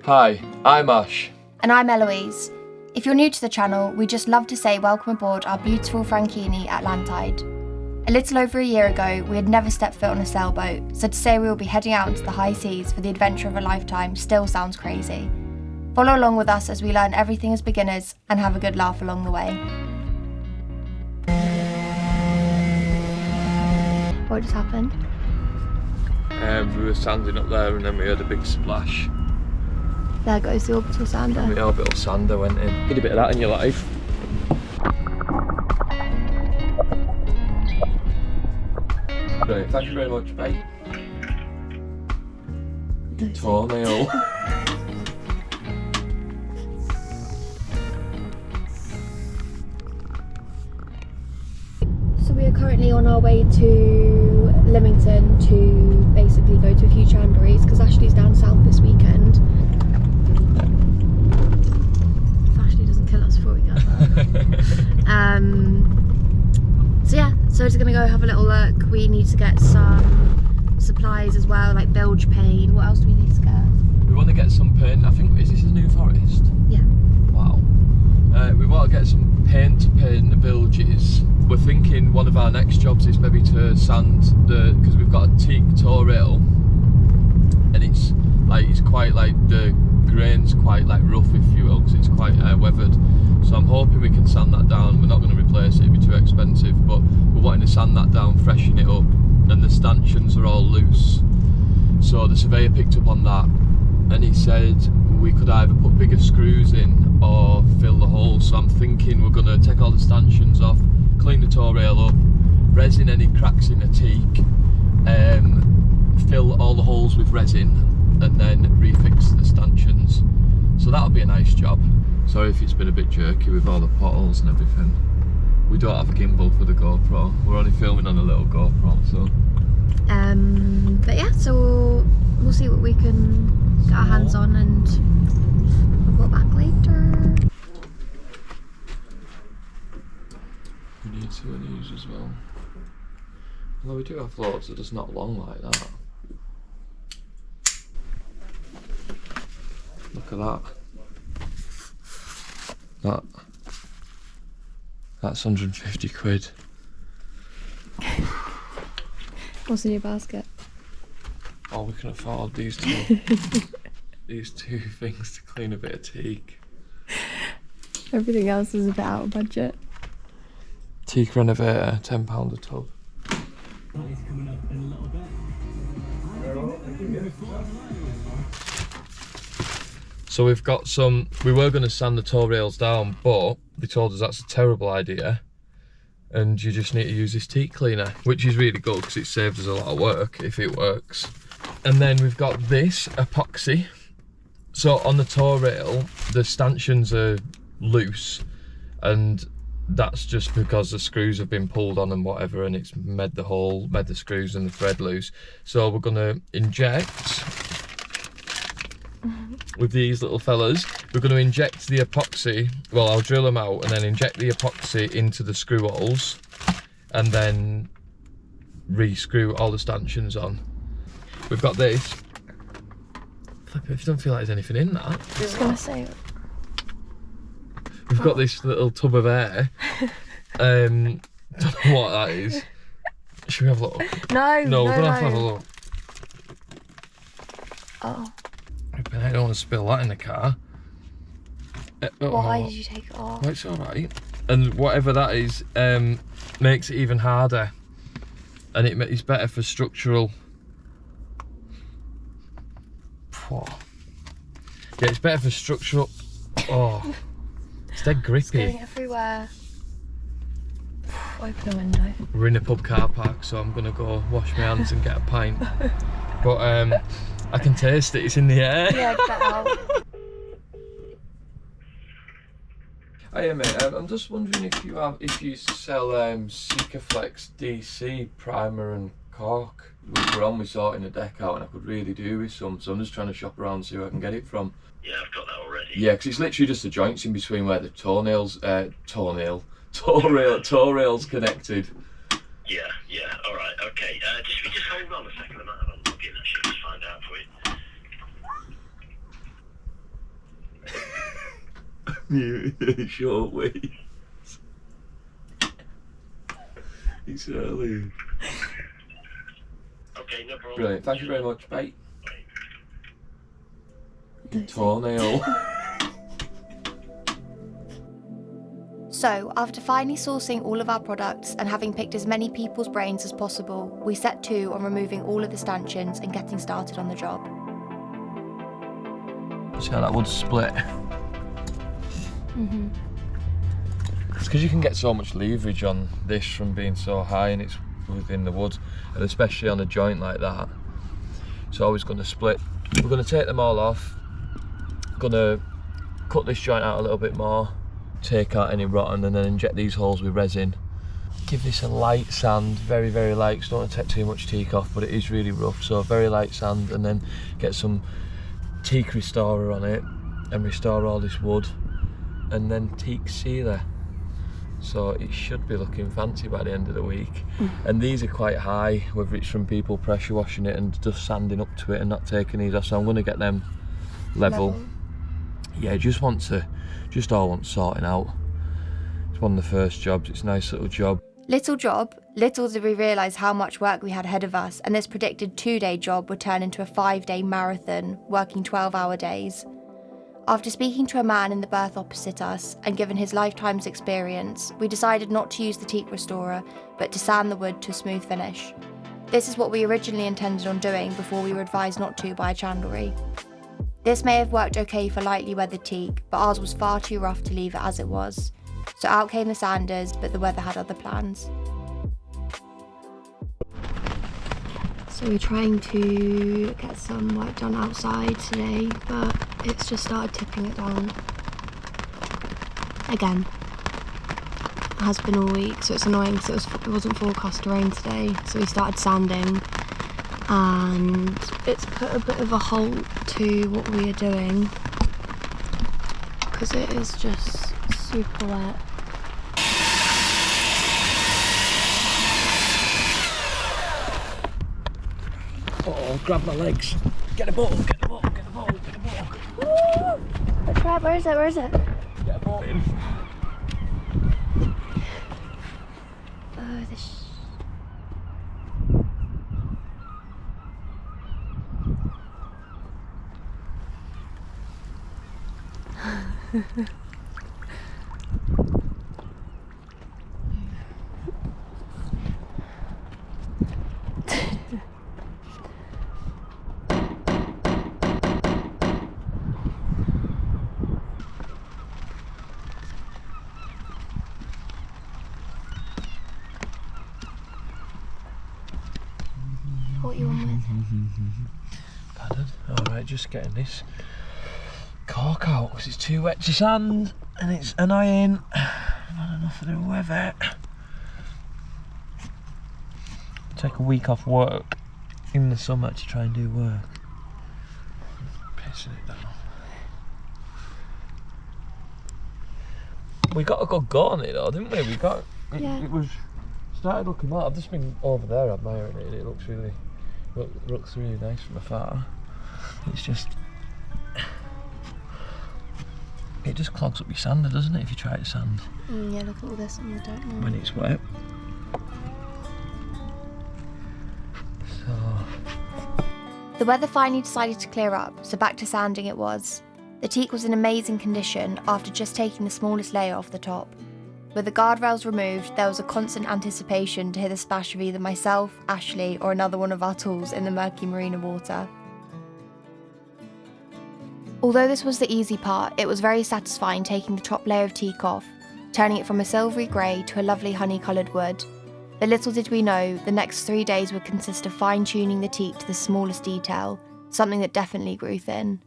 Hi, I'm Ash. And I'm Eloise. If you're new to the channel, we'd just love to say welcome aboard our beautiful Franchini at Landtide. A little over a year ago, we had never stepped foot on a sailboat, so to say we will be heading out into the high seas for the adventure of a lifetime still sounds crazy. Follow along with us as we learn everything as beginners and have a good laugh along the way. What just happened? We were standing up there and then we heard a big splash. There goes the orbital sander. And the orbital sander went in. Need a bit of that in your life. Right, thank you very much, mate. Toenail. So we are currently on our way to Leamington to basically go to a few jamborees because Ashley's down south this weekend. If Ashley doesn't kill us before we get there. So yeah, so we're just gonna go have a little look. We need to get some supplies as well, like bilge paint. What else do we need to get? We want to get some paint. I think, is this a New Forest? Yeah. Wow. We want to get some paint to paint the bilges. We're thinking one of our next jobs is maybe to sand the, because we've got a Teak tow rail and it's quite like, the grain's quite like rough, if you will, because it's quite weathered. So I'm hoping we can sand that down. We're not going to replace it, it'd be too expensive, but we're wanting to sand that down, freshen it up, and the stanchions are all loose. So the surveyor picked up on that and he said we could either put bigger screws in or fill the holes. So I'm thinking we're going to take all the stanchions off, clean the tow rail up, resin any cracks in the Teak, fill all the holes with resin and then refix the stanchions. So that'll be a nice job. Sorry if it's been a bit jerky with all the potholes and everything. We don't have a gimbal for the GoPro. We're only filming on a little GoPro, so. But yeah, so we'll see what we can get our hands on and report back later. We need two of these as well. Although we do have loads, they're just not long like that. Look at that. That's 150 quid. What's in your basket? Oh, we can afford these two. These two things to clean a bit of Teak. Everything else is a bit out of budget. Teak renovator, £10 a tub. That is coming up in a little bit. So we've got some, we were going to sand the tow rails down, but they told us that's a terrible idea and you just need to use this Teak cleaner, which is really good because it saves us a lot of work if it works. And then we've got this epoxy. So on the tow rail, the stanchions are loose and that's just because the screws have been pulled on and whatever, and it's made the screws and the thread loose. So we're going to inject with these little fellas. We're going to inject the epoxy, well, I'll drill them out and then inject the epoxy into the screw holes and then re-screw all the stanchions on. We've got this. If you don't feel like there's anything in that. I was going to say. We've got this little tub of air. Don't know what that is. Should we have a look? No, we're going to have a look. Oh. I don't want to spill that in the car. Why did you take it off? Well, it's alright. And whatever that is, makes it even harder. And it's better for structural. Yeah, it's better for structural. Oh, it's dead grippy. It's going everywhere. Open a window. We're in a pub car park, so I'm going to go wash my hands and get a pint. But I can taste it, it's in the air. Yeah, get out. Hiya mate, I'm just wondering if you sell Sikaflex DC primer and caulk. We're on with sorting the deck out and I could really do with some, so I'm just trying to shop around and see where I can get it from. Yeah, I've got that already. Yeah, because it's literally just the joints in between where the tow rails connected. Yeah, alright, okay. Just hold on a second, I might have a look in actually, just find out for you. Short ways. It's early. Okay, no problem. Brilliant. Thank you very much. Bye. Toenail. So, after finally sourcing all of our products and having picked as many people's brains as possible, we set to on removing all of the stanchions and getting started on the job. See how that would split? It's because you can get so much leverage on this from being so high and it's within the wood, and especially on a joint like that, it's always going to split. We're going to take them all off, going to cut this joint out a little bit more, take out any rotten, and then inject these holes with resin. Give this a light sand, very, very light, so don't want to take too much teak off, but it is really rough, so very light sand, and then get some teak restorer on it and restore all this wood, and then teak sealer. So it should be looking fancy by the end of the week. And these are quite high, whether it's from people pressure washing it and just sanding up to it and not taking these off, so I'm going to get them level. Yeah, just all want sorting out. It's one of the first jobs, it's a nice little job. Little job, little did we realise how much work we had ahead of us, and this predicted 2-day job would turn into a 5-day marathon, working 12-hour days. After speaking to a man in the berth opposite us, and given his lifetime's experience, we decided not to use the teak restorer, but to sand the wood to a smooth finish. This is what we originally intended on doing before we were advised not to by a chandlery. This may have worked okay for lightly weathered teak, but ours was far too rough to leave it as it was. So out came the sanders, but the weather had other plans. So we're trying to get some work done outside today, but it's just started tipping it down. Again. It has been all week, so it's annoying because it wasn't forecast to rain today, so we started sanding. And it's put a bit of a halt to what we are doing because it is just super wet. Oh, grab my legs. Get a bottle, get a bottle, get a bottle, get a bottle. Woo! Crap, where is it? Where is it? Get a bottle in. Oh, this. What you on with? Pardon? Alright, just getting this cork out because it's too wet to sand and it's annoying. I've had enough of the weather. Take a week off work in the summer to try and do work. Pissing it down. We got a good go on it though, didn't we? We got it was started looking well. I've just been over there admiring it. It looks really nice from afar. It's just it just clogs up your sander, doesn't it, if you try to sand? Yeah, look at all this on the dirt now. When it's wet. So The weather finally decided to clear up, so back to sanding it was. The teak was in amazing condition after just taking the smallest layer off the top. With the guardrails removed, there was a constant anticipation to hear the splash of either myself, Ashley, or another one of our tools in the murky marina water. Although this was the easy part, it was very satisfying taking the top layer of teak off, turning it from a silvery grey to a lovely honey-coloured wood. But little did we know, the next 3 days would consist of fine-tuning the teak to the smallest detail, something that definitely grew thin.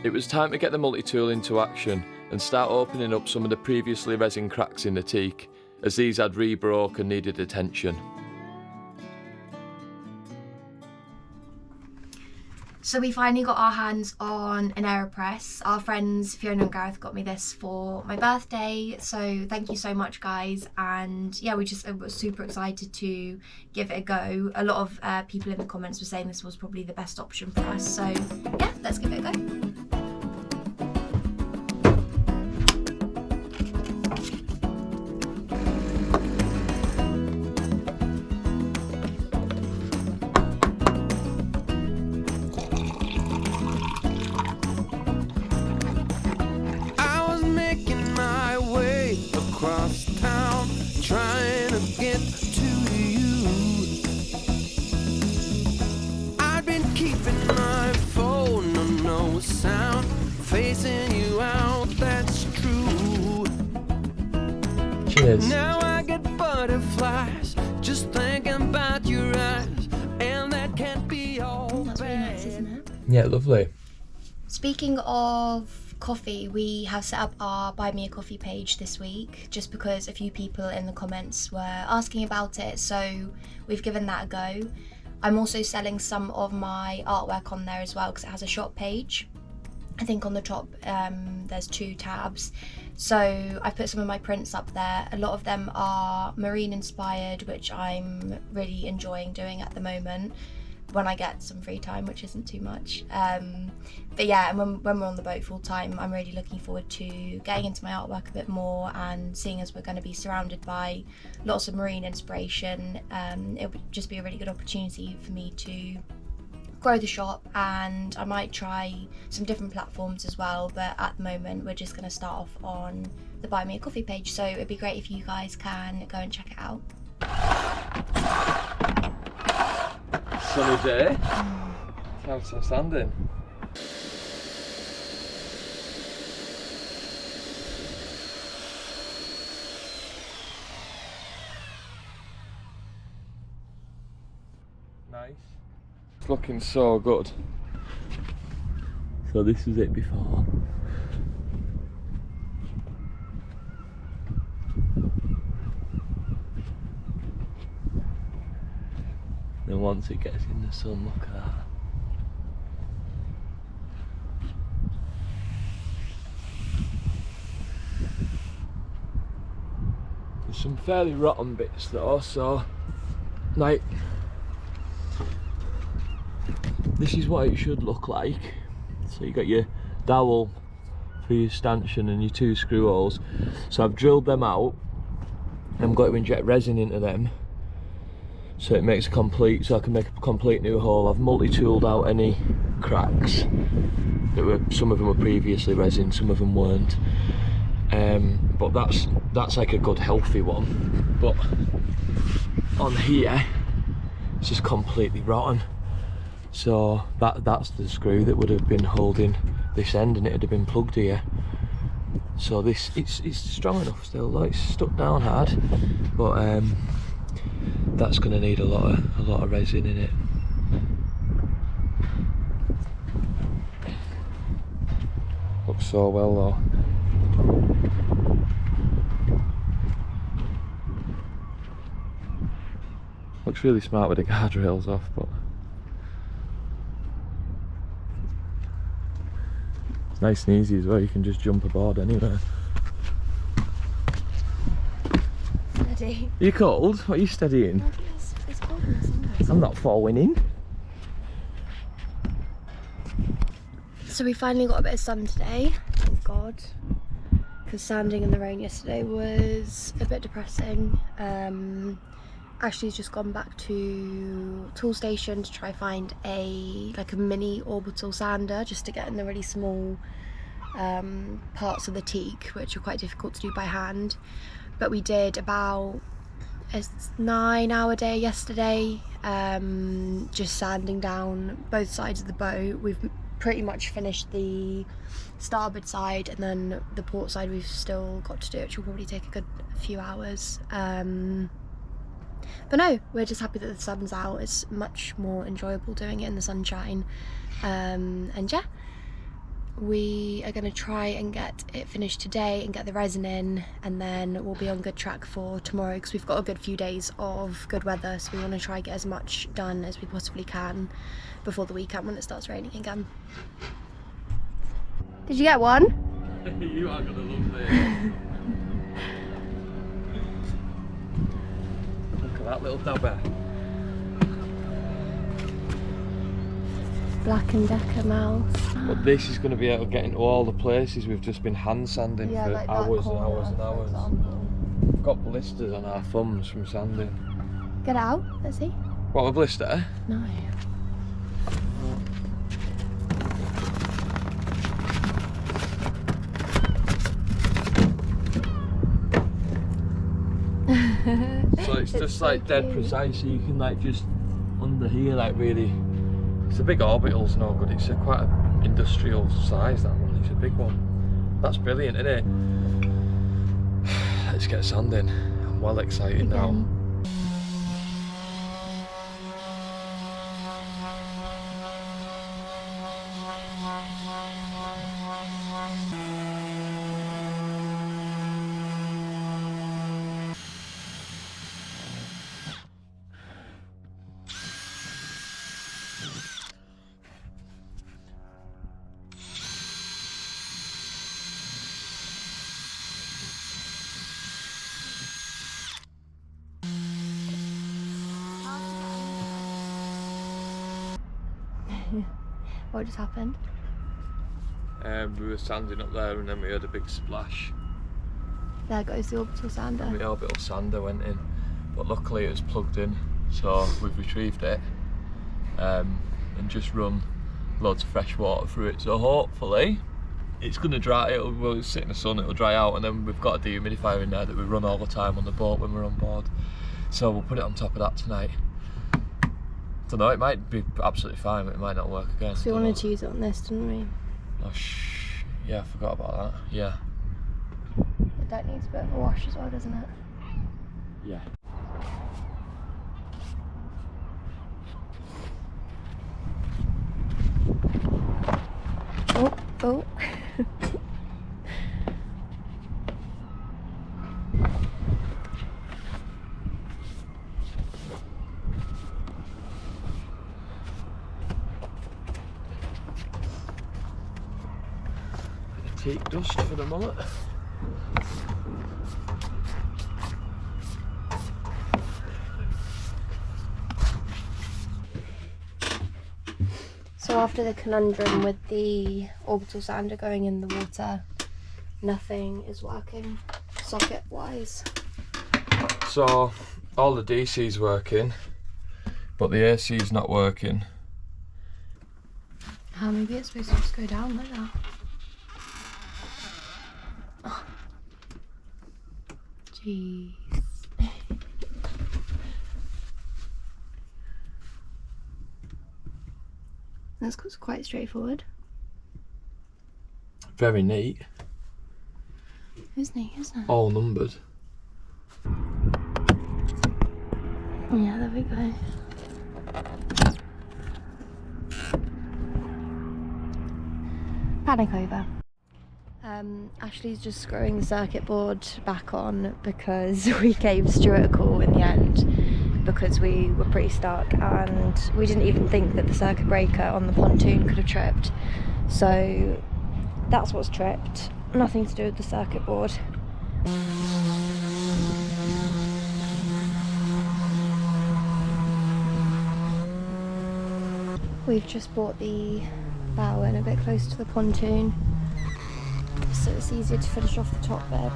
it was time to get the multi-tool into action and start opening up some of the previously resin cracks in the teak, as these had re-broke and needed attention. So we finally got our hands on an AeroPress. Our friends Fiona and Gareth got me this for my birthday, so thank you so much, guys. And yeah, we were super excited to give it a go. A lot of people in the comments were saying this was probably the best option for us, so yeah, let's give it a go. Across town, trying to get to you. I've been keeping my phone on no sound, facing you out, that's true. Cheers. Now I get butterflies just thinking about your eyes, and that can't be all That's really nice, isn't it? Yeah, lovely. Speaking of coffee, we have set up our Buy Me a Coffee page this week just because a few people in the comments were asking about it, so we've given that a go. I'm also selling some of my artwork on there as well because it has a shop page. I think on the top there's 2 tabs, so I've put some of my prints up there. A lot of them are marine inspired, which I'm really enjoying doing at the moment when I get some free time, which isn't too much. But yeah, and when we're on the boat full time, I'm really looking forward to getting into my artwork a bit more, and seeing as we're going to be surrounded by lots of marine inspiration, it would just be a really good opportunity for me to grow the shop, and I might try some different platforms as well, but at the moment we're just going to start off on the Buy Me a Coffee page, so it'd be great if you guys can go and check it out. Sunny day. How's it standing? Nice. It's looking so good. So this was it before. And once it gets in the sun, look at that. There's some fairly rotten bits though, so like this is what it should look like. So you got your dowel for your stanchion and your 2 screw holes. So I've drilled them out and I'm going to inject resin into them, so it makes a complete, so I can make a complete new hole. I've multi-tooled out any cracks that were, some of them were previously resin, some of them weren't. But that's like a good healthy one. But on here, it's just completely rotten. So that's the screw that would have been holding this end, and it would have been plugged here. So this it's strong enough still, like it's stuck down hard, but that's going to need a lot of resin in it. Looks so well though. Looks really smart with the guardrails off, but it's nice and easy as well. You can just jump aboard anywhere. Steady. Are you cold? What are you studying? No, it's cold in the sun. I'm not falling in. So we finally got a bit of sun today, thank God, because sanding in the rain yesterday was a bit depressing. Ashley's just gone back to Tool Station to try find a mini orbital sander just to get in the really small parts of the teak, which are quite difficult to do by hand. But we did about a 9-hour day yesterday, just sanding down both sides of the boat. We've pretty much finished the starboard side, and then the port side we've still got to do, which will probably take a good few hours. But no, we're just happy that the sun's out. It's much more enjoyable doing it in the sunshine. And yeah, we are going to try and get it finished today and get the resin in, and then we'll be on good track for tomorrow because we've got a good few days of good weather, so we want to try and get as much done as we possibly can before the weekend when it starts raining again. Did you get one? You are gonna love this. Look at that little dabber. Black and Decker mouse. But this is going to be able to get into all the places we've just been hand sanding for like that hours and corner, hours and for hours. example. We've got blisters on our thumbs from sanding. Get it out, let's see. What, a blister? No. So it's just so like dead cute. precise, so you can like just under here like really. It's a big orbital's no good, it's a quite an industrial size, that one, it's a big one. That's brilliant, isn't it? Let's get sanding. I'm well excited now. What just happened? We were sanding up there and then we heard a big splash. There goes the orbital sander. And the orbital sander went in, but luckily it was plugged in, so we've retrieved it and just run loads of fresh water through it. So hopefully it's going to dry. We'll sit in the sun, it'll dry out, and then we've got a dehumidifier in there that we run all the time on the boat when we're on board. So we'll put it on top of that tonight. Don't know, it might be absolutely fine, but it might not work again. So we wanted to use it on this, didn't we? Oh yeah, I forgot about that. Yeah. It deck needs a bit of a wash as well, doesn't it? Yeah. Oh, oh. Teak dust for the mullet. So after the conundrum with the orbital sander going in the water, nothing is working socket wise. So all the DC's working, but the AC's not working. Maybe it's supposed to just go down like that. Oh. Jeez. That's quite straightforward. Very neat. It's neat, isn't it? All numbered. Yeah, there we go. Panic over. Ashley's just screwing the circuit board back on because we gave Stuart a call in the end because we were pretty stuck and we didn't even think that the circuit breaker on the pontoon could have tripped. So that's what's tripped. Nothing to do with the circuit board. We've just brought the bow in a bit closer to the pontoon so it's easier to finish off the top bit.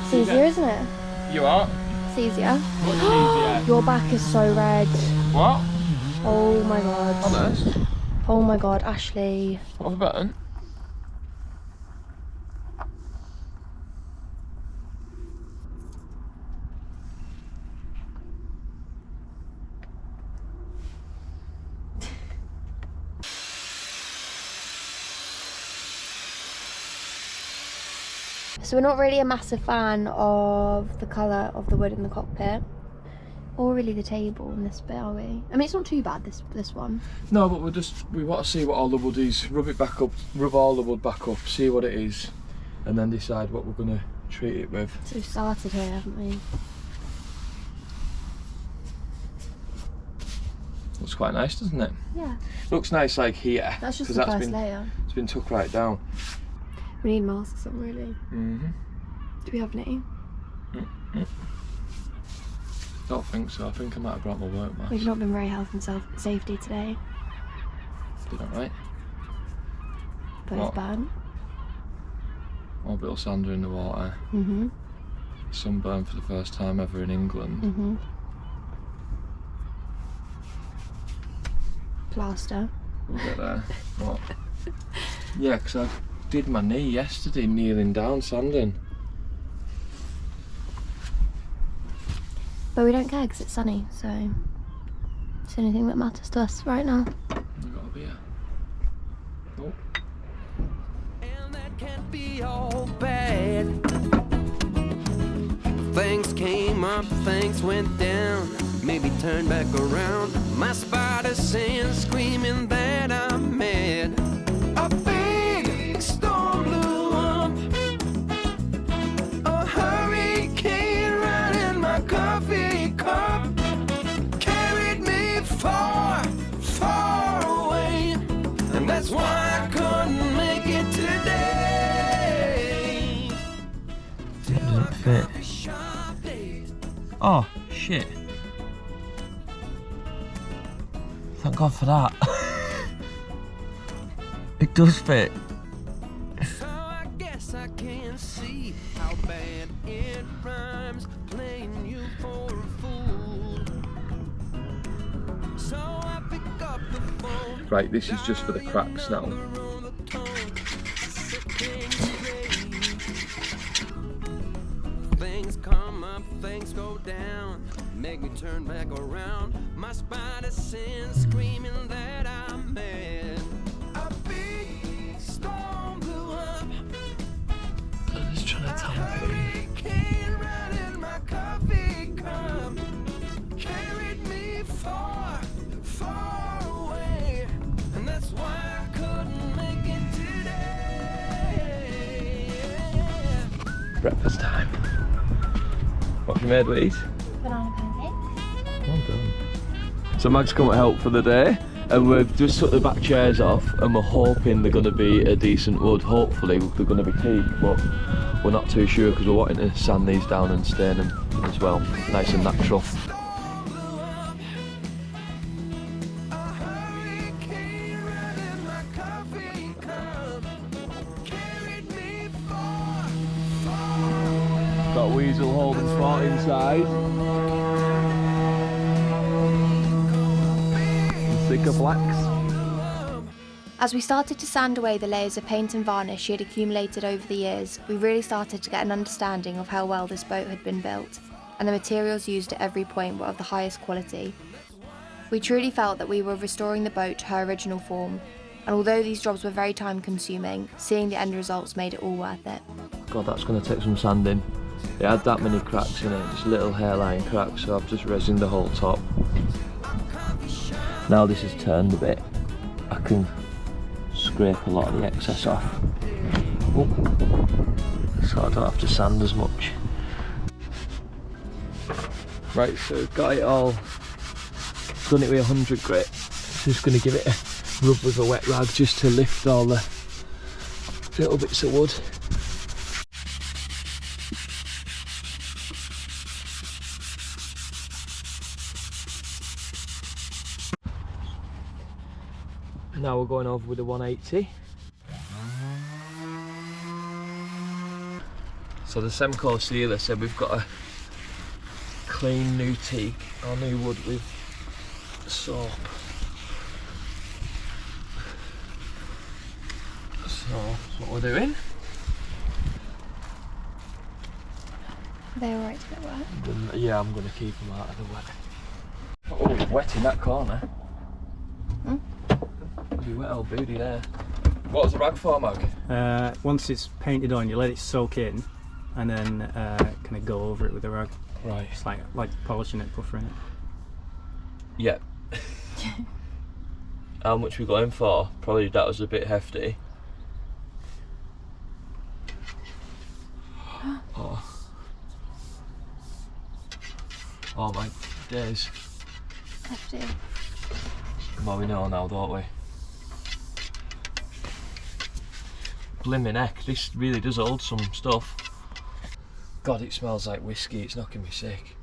It's easier, isn't it? You are? It's easier. What's easier? Your back is so red. What? Oh my god. Honest? Oh my god, Ashley. What have I button? So we're not really a massive fan of the colour of the wood in the cockpit. Or really the table in this bit, are we? I mean, it's not too bad, this one. No, but we want to see what all the wood is, rub it back up, rub all the wood back up, see what it is, and then decide what we're going to treat it with. So we've started here, haven't we? Looks quite nice, doesn't it? Yeah. Looks nice like here. That's just the first layer. It's been tucked right down. We need masks on, really. Mm-hmm. Do we have any? Don't think so. I think I might have brought my work mask. We've not been very health and safety today. Did that right? But it's burnt. More little sander in the water. Mm-hmm. Sunburn for the first time ever in England. Mm-hmm. Plaster. We'll get there. What? Yeah, because I did my knee yesterday kneeling down sanding. But we don't care because it's sunny, so it's the only thing that matters to us right now. I've got a beer. Oh. And that can't be all bad. Things came up, things went down, maybe turn back around. My spider sense screaming that I'm mad. A big storm blew up, a hurricane right in my coffee cup, carried me far, far away, and that's why I couldn't make it today. Didn't fit. Oh, shit. Thank God for that. It does fit. So I guess I can see how bad it rhymes, playing you for a fool. So I pick up the phone. Right, this is just for the cracks now. Things come up, things go down, make me turn back around. My spider sense screaming that I'm mad. A big storm blew up. I'm just trying to tamp it. Hurricane right in my coffee cup, carried me far, far away, and that's why I couldn't make it today. Breakfast time. What have you made, Louise? Banana pancakes. Well done. So Mag's come to help for the day, and we've just took the back chairs off, and we're hoping they're going to be a decent wood. Hopefully they're going to be teak, but we're not too sure because we're wanting to sand these down and stain them as well, nice and natural. Got a weasel holding spot inside. And thicker blacks. As we started to sand away the layers of paint and varnish she had accumulated over the years, we really started to get an understanding of how well this boat had been built, and the materials used at every point were of the highest quality. We truly felt that we were restoring the boat to her original form, and although these jobs were very time consuming, seeing the end results made it all worth it. God, that's going to take some sanding. It had that many cracks in it, just little hairline cracks, so I've just resined the whole top. Now this is turned a bit, I can scrape a lot of the excess off. Oh. So I don't have to sand as much. Right, so got it all, done it with 100 grit. Just going to give it a rub with a wet rag just to lift all the little bits of wood. Now we're going over with the 180. So the Semco sealer said we've got a clean new teak or new wood with soap. So that's what we're doing. Are they alright to get wet? Then, yeah, I'm going to keep them out of the wet. Oh, wet in that corner. Hmm? You wet old booty there. What was the rag for, Mag? Once it's painted on, you let it soak in, and then kind of go over it with a rag. Right. Just like polishing it, buffering it. Yep. How much we going for? Probably that was a bit hefty. Oh my days. Hefty. Well, we know now, don't we? Blimmin' heck, this really does hold some stuff. God, it smells like whiskey, it's knocking me sick.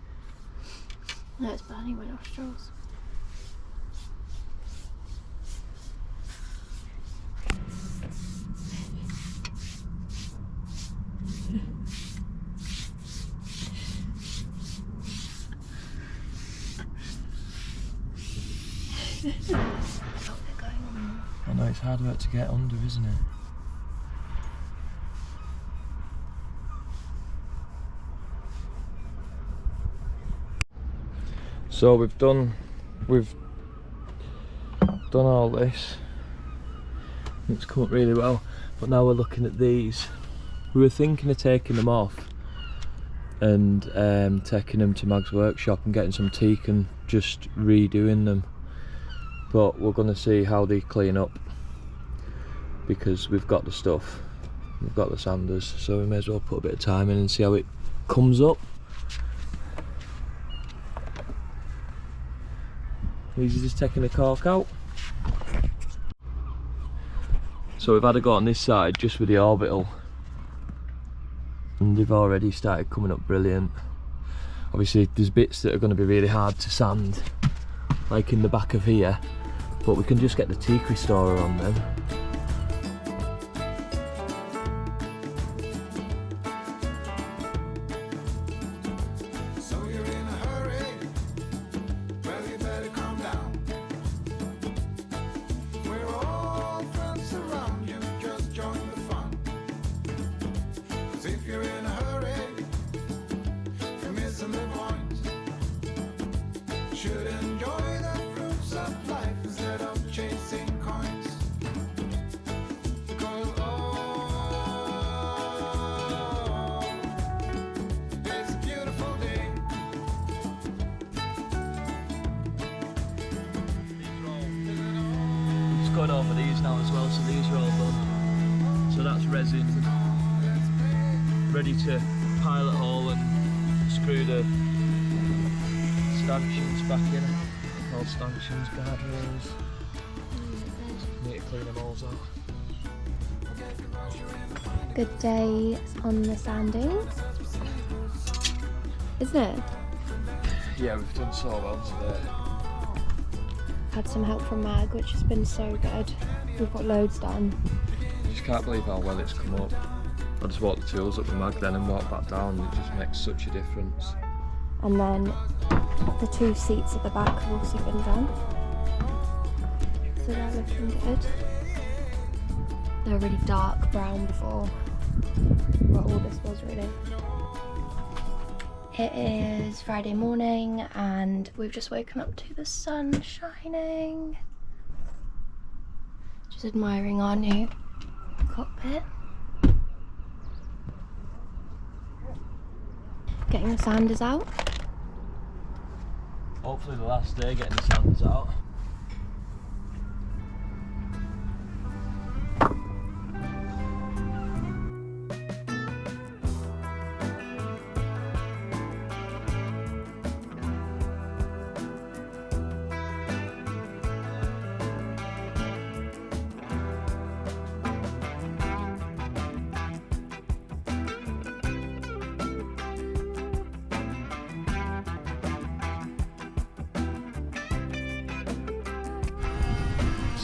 No, it's burning my nostrils. I know, it's hard work to get under, isn't it? So we've done all this. It's come up really well, but now we're looking at these. We were thinking of taking them off and taking them to Mag's workshop and getting some teak and just redoing them, but we're going to see how they clean up, because we've got the stuff, we've got the sanders, so we may as well put a bit of time in and see how it comes up. Easy, just taking the cork out. So we've had a go on this side just with the orbital, and they've already started coming up brilliant. Obviously there's bits that are going to be really hard to sand, like in the back of here, but we can just get the teak restorer on them. Going over these now as well, so these are all done. So that's resin, ready to pilot hole and screw the stanchions back in. All stanchions, guardrails. Need to clean them all out. Good day on the sanding, isn't it? Yeah, we've done so well today. Had some help from Mag, which has been so good. We've got loads done. I just can't believe how well it's come up. I just walked the tools up with Mag then and walked back down, and it just makes such a difference. And then the two seats at the back have also been done. So they're looking good. They were really dark brown before. Well, all this was really. It is Friday morning and we've just woken up to the sun shining. Just admiring our new cockpit. Getting the sanders out. Hopefully the last day getting the sanders out.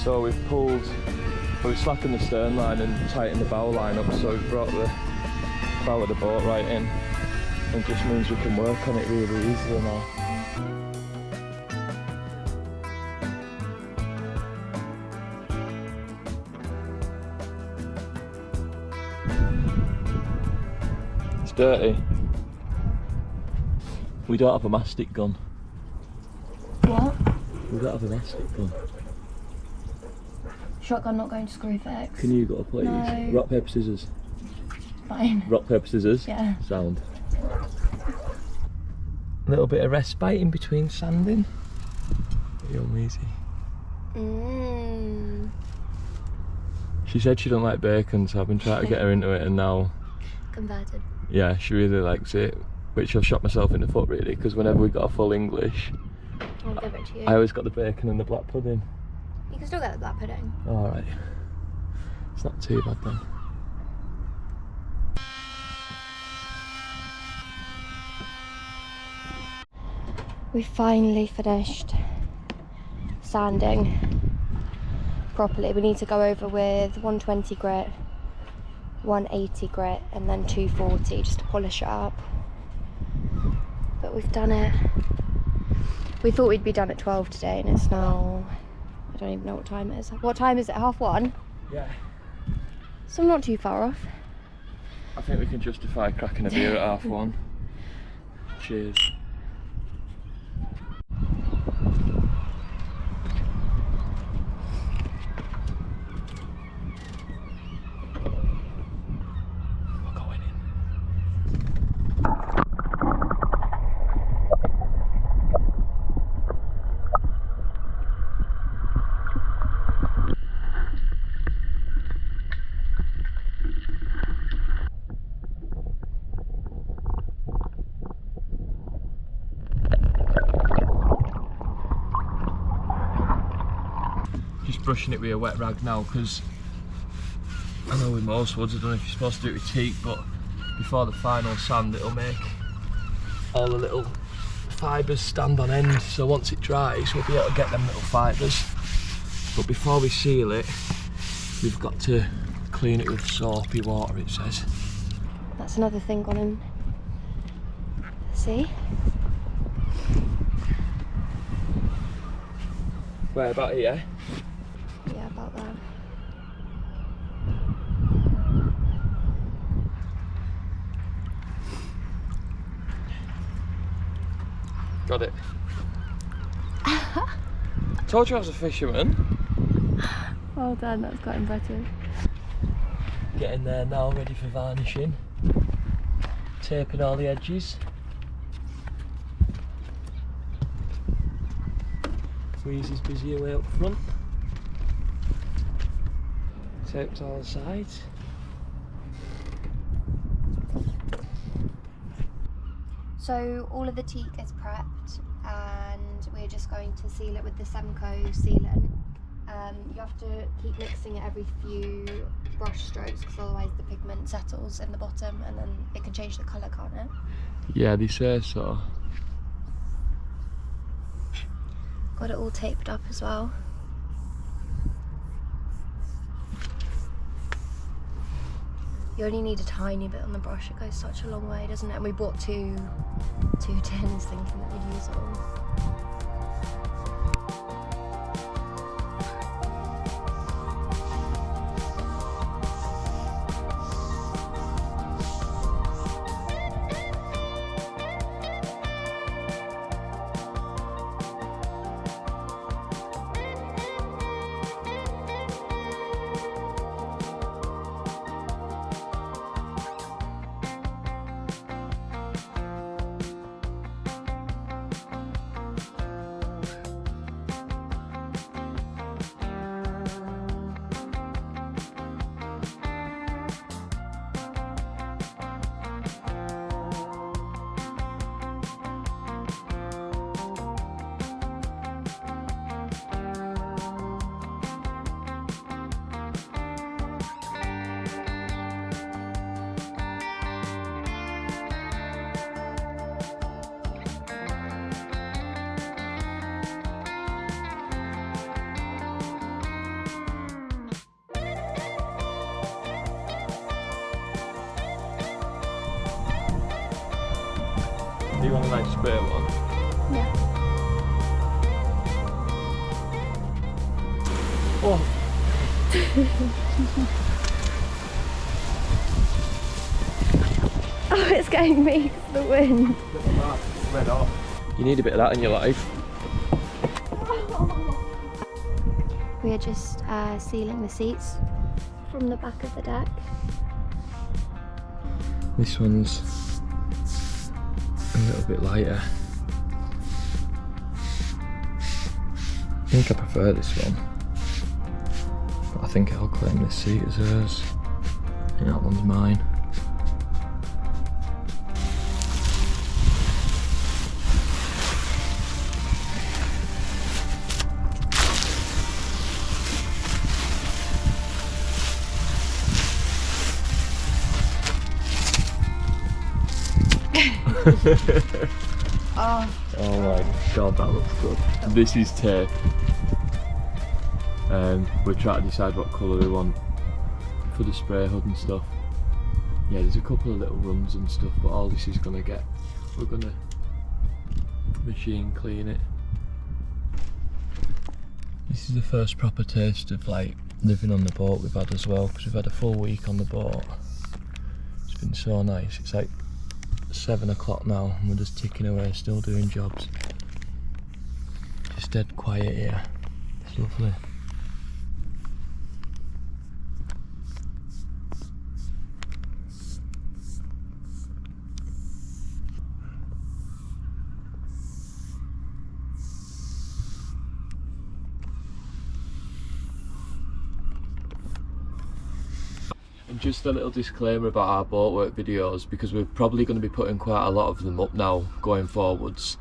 So we've slackened the stern line and tightened the bow line up, so we've brought the bow of the boat right in, and it just means we can work on it really easily now. It's dirty. We don't have a mastic gun. What? We don't have a mastic gun. Shotgun not going to screw fix. Can you go, please? No. Rock, paper, scissors. Fine. Rock, paper, scissors? Yeah. Sound. A little bit of respite in between sanding. You're easy. She said she don't like bacon, so I've been trying to get her into it, and now... Converted. Yeah, she really likes it, which I've shot myself in the foot really, because whenever we got a full English, I'll give it to you. I always got the bacon and the black pudding. You can still get the black pudding. Alright. It's not too bad then. We finally finished sanding properly. We need to go over with 120 grit, 180 grit, and then 240 just to polish it up. But we've done it. We thought we'd be done at 12 today, and it's now, I don't even know what time it is. What time is it? 1:30? Yeah. So I'm not too far off. I think we can justify cracking a beer at 1:30. Cheers. Just brushing it with a wet rag now, because I know with most woods, I don't know if you're supposed to do it with teak, but before the final sand it'll make all the little fibres stand on end, so once it dries we'll be able to get them little fibres. But before we seal it, we've got to clean it with soapy water, it says. That's another thing on him. See? Where, about here? Yeah, about that. Got it. Told you I was a fisherman. Well done, that's quite impressive. Getting there now, ready for varnishing. Taping all the edges. Wheezy's busy away up front. Taped all the sides. So all of the teak is prepped, and we're just going to seal it with the Semco sealant. You have to keep mixing it every few brush strokes, because otherwise the pigment settles in the bottom and then it can change the colour, can't it? Yeah, they say so. Got it all taped up as well. You only need a tiny bit on the brush, it goes such a long way, doesn't it? And we bought two tins thinking that we'd use it all. Do you want a nice spare one? Yeah. Oh! Oh, it's getting me, it's the wind. Red hot. You need a bit of that in your life. We are just sealing the seats from the back of the deck. This one's a little bit lighter. I think I prefer this one, but I think I'll claim this seat as hers. And that one's mine. Oh my god, that looks good. This is Teak. We're trying to decide what colour we want for the spray hood and stuff. Yeah, there's a couple of little runs and stuff, but all this is gonna get, we're gonna machine clean it. This is the first proper taste of like living on the boat we've had as well, because we've had a full week on the boat. It's been so nice. It's like 7 o'clock now and we're just ticking away, still doing jobs. Just dead quiet here. It's lovely. And just a little disclaimer about our boat work videos, because we're probably going to be putting quite a lot of them up now going forwards,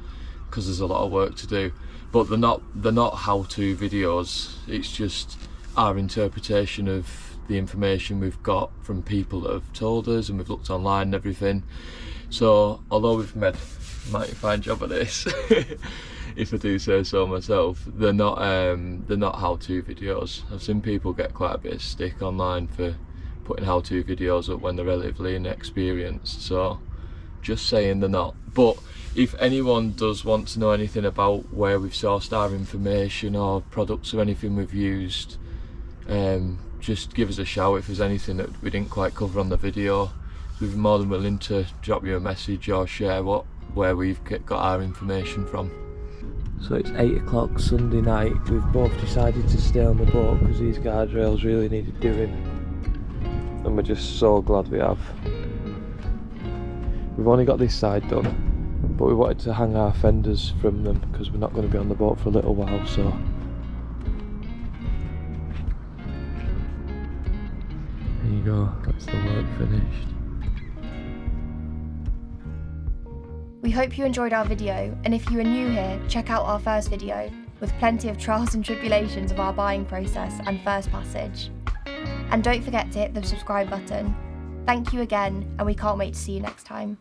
because there's a lot of work to do. But they're not how-to videos. It's just our interpretation of the information we've got from people that have told us, and we've looked online and everything. So although we've made a mighty fine job of this, if I do say so myself, they're not how-to videos. I've seen people get quite a bit of stick online for putting how-to videos up when they're relatively inexperienced, so just saying they're not. But if anyone does want to know anything about where we've sourced our information or products or anything we've used, just give us a shout if there's anything that we didn't quite cover on the video. We'd be more than willing to drop you a message or share where we've got our information from. So it's 8 o'clock Sunday night. We've both decided to stay on the boat because these guardrails really needed doing. And we're just so glad we have. We've only got this side done, but we wanted to hang our fenders from them because we're not going to be on the boat for a little while, so. There you go, that's the work finished. We hope you enjoyed our video, and if you are new here, check out our first video with plenty of trials and tribulations of our buying process and first passage. And don't forget to hit the subscribe button. Thank you again, and we can't wait to see you next time.